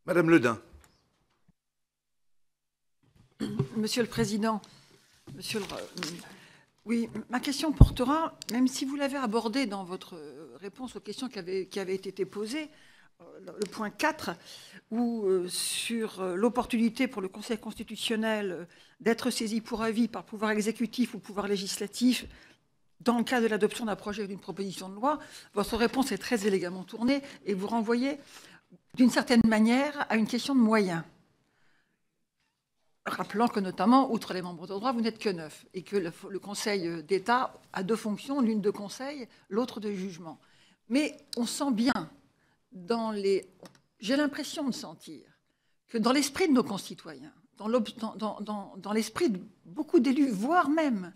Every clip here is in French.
Madame Le Dain. Monsieur le Président, oui, ma question portera, même si vous l'avez abordé dans votre réponse aux questions qui avaient été posées, le point 4, où sur l'opportunité pour le Conseil constitutionnel d'être saisi pour avis par le pouvoir exécutif ou le pouvoir législatif dans le cas de l'adoption d'un projet ou d'une proposition de loi, votre réponse est très élégamment tournée et vous renvoyez d'une certaine manière à une question de moyens. Rappelant que notamment, outre les membres de droit, vous n'êtes que 9 et que le Conseil d'État a 2 fonctions, l'une de conseil, l'autre de jugement. Mais on sent bien, j'ai l'impression de sentir que dans l'esprit de nos concitoyens, dans l'esprit de beaucoup d'élus, voire même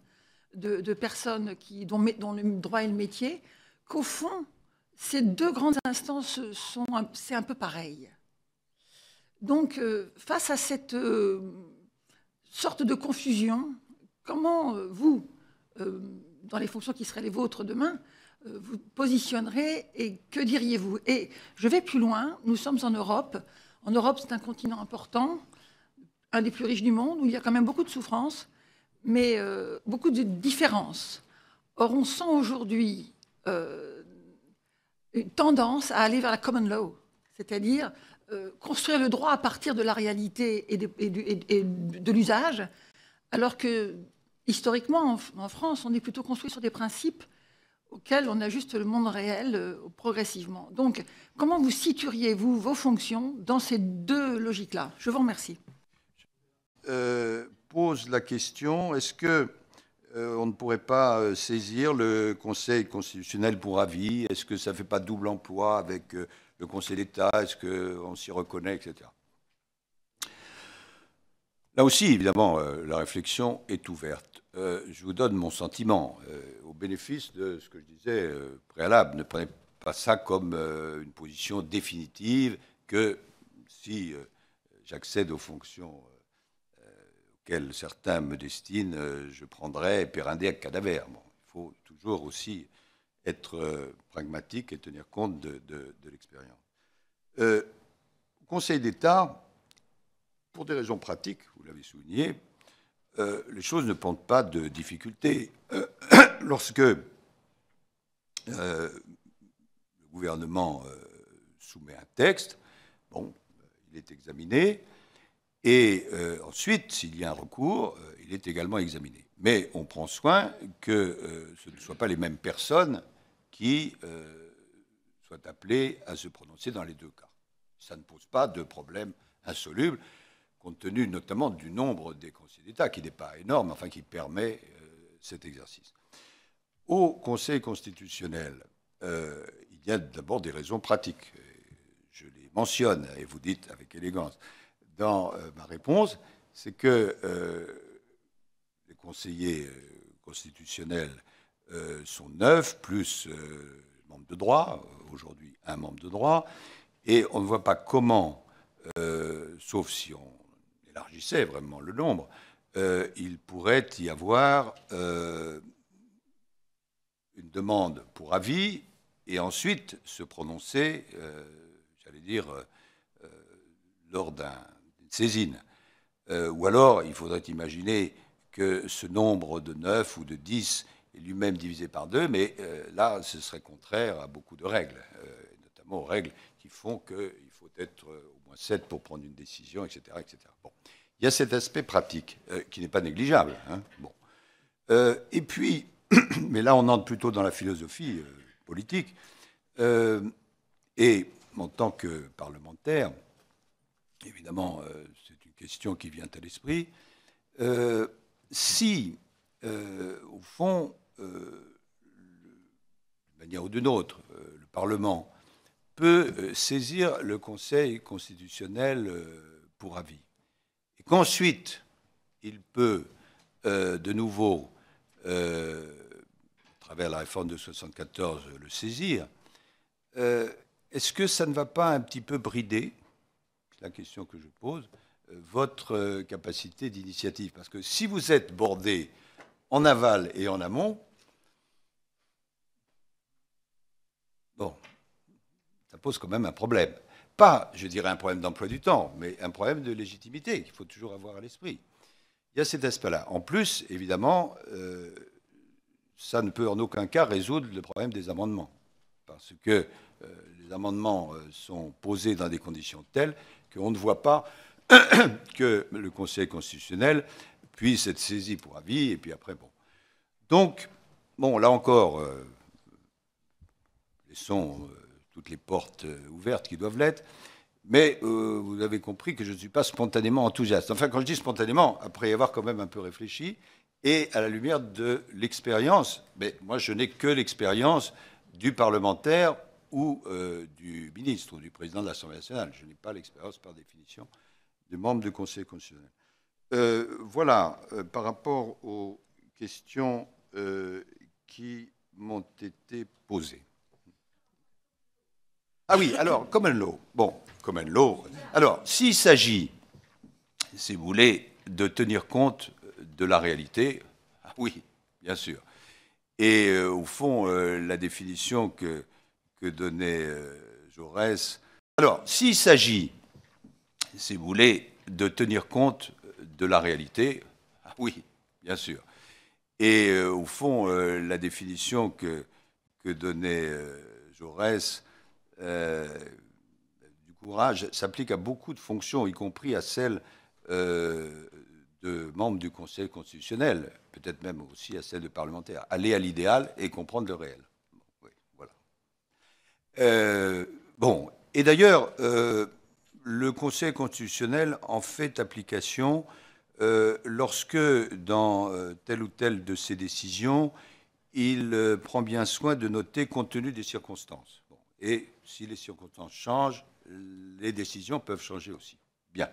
de personnes dont le droit est le métier, qu'au fond, ces 2 grandes instances, c'est un peu pareil. Donc, face à cette sorte de confusion, comment vous, dans les fonctions qui seraient les vôtres demain, vous positionnerez et que diriez-vous? Et je vais plus loin, nous sommes en Europe. En Europe, c'est un continent important, un des plus riches du monde, où il y a quand même beaucoup de souffrances, mais beaucoup de différences. Or, on sent aujourd'hui une tendance à aller vers la common law, c'est-à-dire construire le droit à partir de la réalité et de l'usage, alors que, historiquement, en France, on est plutôt construit sur des principes auxquels on ajuste le monde réel progressivement. Donc, comment vous situeriez-vous vos fonctions dans ces 2 logiques-là? Je vous remercie. Pose la question, est-ce que on ne pourrait pas saisir le Conseil constitutionnel pour avis? Est-ce que ça ne fait pas double emploi avec le Conseil d'État? Est-ce qu'on s'y reconnaît, etc. Là aussi, évidemment, la réflexion est ouverte. Je vous donne mon sentiment au bénéfice de ce que je disais préalable. Ne prenez pas ça comme une position définitive que si j'accède aux fonctions auxquelles certains me destinent, je prendrai périndé cadavère. Bon, il faut toujours aussi être pragmatique et tenir compte de l'expérience. Au Conseil d'État, pour des raisons pratiques, vous l'avez souligné, les choses ne posent pas de difficultés. Lorsque le gouvernement soumet un texte, bon, il est examiné, et ensuite, s'il y a un recours, il est également examiné. Mais on prend soin que ce ne soient pas les mêmes personnes qui soient appelées à se prononcer dans les 2 cas. Ça ne pose pas de problème insoluble, compte tenu notamment du nombre des conseillers d'État, qui n'est pas énorme, enfin qui permet cet exercice. Au Conseil constitutionnel, il y a d'abord des raisons pratiques. Je les mentionne, et vous dites avec élégance, dans ma réponse, c'est que les conseillers constitutionnels sont 9, plus membres de droit, aujourd'hui un membre de droit, et on ne voit pas comment, sauf si on élargissait vraiment le nombre, il pourrait y avoir une demande pour avis et ensuite se prononcer, j'allais dire, lors d'une saisine. Ou alors, il faudrait imaginer que ce nombre de 9 ou de 10 est lui-même divisé par 2, mais là, ce serait contraire à beaucoup de règles, notamment aux règles qui font qu'il faut être au moins 7 pour prendre une décision, etc. etc. Bon. Il y a cet aspect pratique qui n'est pas négligeable. Hein. Bon. Et puis, mais là, on entre plutôt dans la philosophie politique. Et en tant que parlementaire, évidemment, c'est une question qui vient à l'esprit. Si, au fond, d'une manière ou d'une autre, le Parlement peut saisir le Conseil constitutionnel pour avis, et qu'ensuite, il peut de nouveau, à travers la réforme de 1974, le saisir, est-ce que ça ne va pas un petit peu brider, c'est la question que je pose, votre capacité d'initiative? Parce que si vous êtes bordé en aval et en amont, bon, ça pose quand même un problème. pas, je dirais, un problème d'emploi du temps, mais un problème de légitimité qu'il faut toujours avoir à l'esprit. Il y a cet aspect-là. En plus, évidemment, ça ne peut en aucun cas résoudre le problème des amendements, parce que les amendements sont posés dans des conditions telles qu'on ne voit pas que le Conseil constitutionnel puisse être saisi pour avis, et puis après, bon. Donc, bon, là encore, laissons toutes les portes ouvertes qui doivent l'être, mais vous avez compris que je ne suis pas spontanément enthousiaste. Enfin, quand je dis spontanément, après y avoir quand même un peu réfléchi, et à la lumière de l'expérience, mais moi je n'ai que l'expérience du parlementaire ou du ministre ou du président de l'Assemblée nationale. Je n'ai pas l'expérience par définition des membres du Conseil constitutionnel. Voilà, par rapport aux questions qui m'ont été posées. Ah oui, alors, common law. Bon, common law. Alors, s'il s'agit, si vous voulez, de tenir compte de la réalité, ah oui, bien sûr. Et au fond, la définition que donnait Jaurès. Alors, s'il s'agit, si vous voulez, de tenir compte de la réalité, ah oui, bien sûr. Et au fond, la définition que donnait Jaurès du courage s'applique à beaucoup de fonctions, y compris à celles de membres du Conseil constitutionnel, peut-être même aussi à celles de parlementaires. Aller à l'idéal et comprendre le réel. Oui, voilà. Bon, et d'ailleurs, le Conseil constitutionnel en fait application lorsque, dans telle ou telle de ses décisions, il prend bien soin de noter compte tenu des circonstances. Bon, et si les circonstances changent, les décisions peuvent changer aussi. Bien.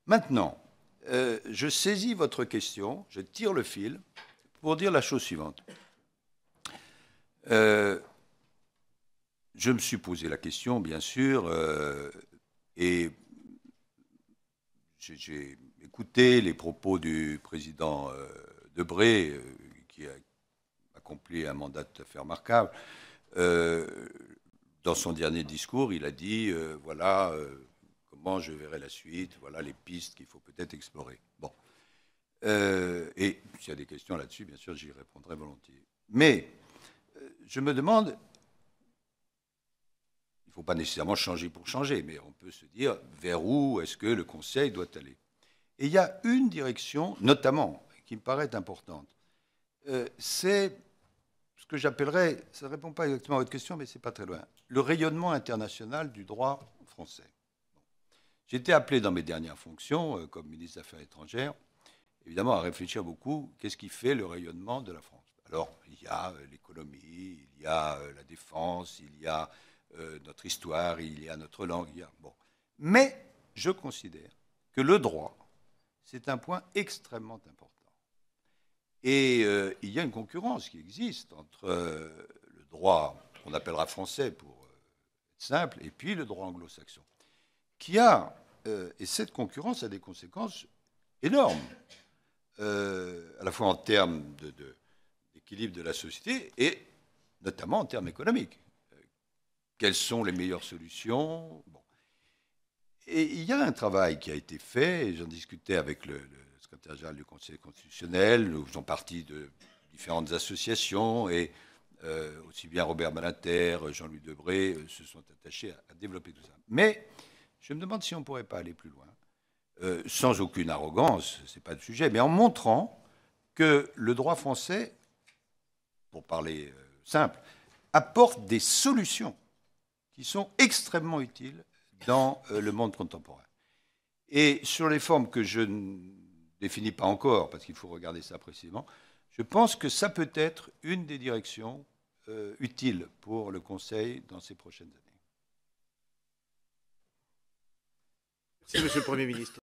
Maintenant, je saisis votre question, je tire le fil pour dire la chose suivante. Je me suis posé la question, bien sûr, et j'ai écouté les propos du président Debré, qui a accompli un mandat tout à fait remarquable. Dans son dernier discours, il a dit voilà comment je verrai la suite, voilà les pistes qu'il faut peut-être explorer. Bon. Et s'il y a des questions là-dessus, bien sûr, j'y répondrai volontiers. Mais je me demande, il ne faut pas nécessairement changer pour changer, mais on peut se dire vers où est-ce que le Conseil doit aller. Et il y a une direction, notamment, qui me paraît importante. C'est ce que j'appellerais, ça ne répond pas exactement à votre question, mais ce n'est pas très loin, le rayonnement international du droit français. J'ai été appelé dans mes dernières fonctions, comme ministre des Affaires étrangères, évidemment à réfléchir beaucoup, qu'est-ce qui fait le rayonnement de la France? Alors, il y a l'économie, il y a la défense, il y a notre histoire, il y a notre langue. Bon. Mais je considère que le droit, c'est un point extrêmement important. Et il y a une concurrence qui existe entre le droit qu'on appellera français pour être simple, et puis le droit anglo-saxon, qui a, et cette concurrence a des conséquences énormes, à la fois en termes d'équilibre de la société et notamment en termes économiques. Quelles sont les meilleures solutions? Bon. Et il y a un travail qui a été fait, et j'en discutais avec le secrétaire général du Conseil constitutionnel, nous faisons partie de différentes associations, et aussi bien Robert Badinter, Jean-Louis Debré se sont attachés à développer tout ça. Mais je me demande si on ne pourrait pas aller plus loin, sans aucune arrogance, ce n'est pas le sujet, mais en montrant que le droit français, pour parler simple, apporte des solutions qui sont extrêmement utiles dans le monde contemporain. Et sur les formes que je ne définis pas encore, parce qu'il faut regarder ça précisément, je pense que ça peut être une des directions utiles pour le Conseil dans ces prochaines années. Merci, Monsieur le Premier ministre.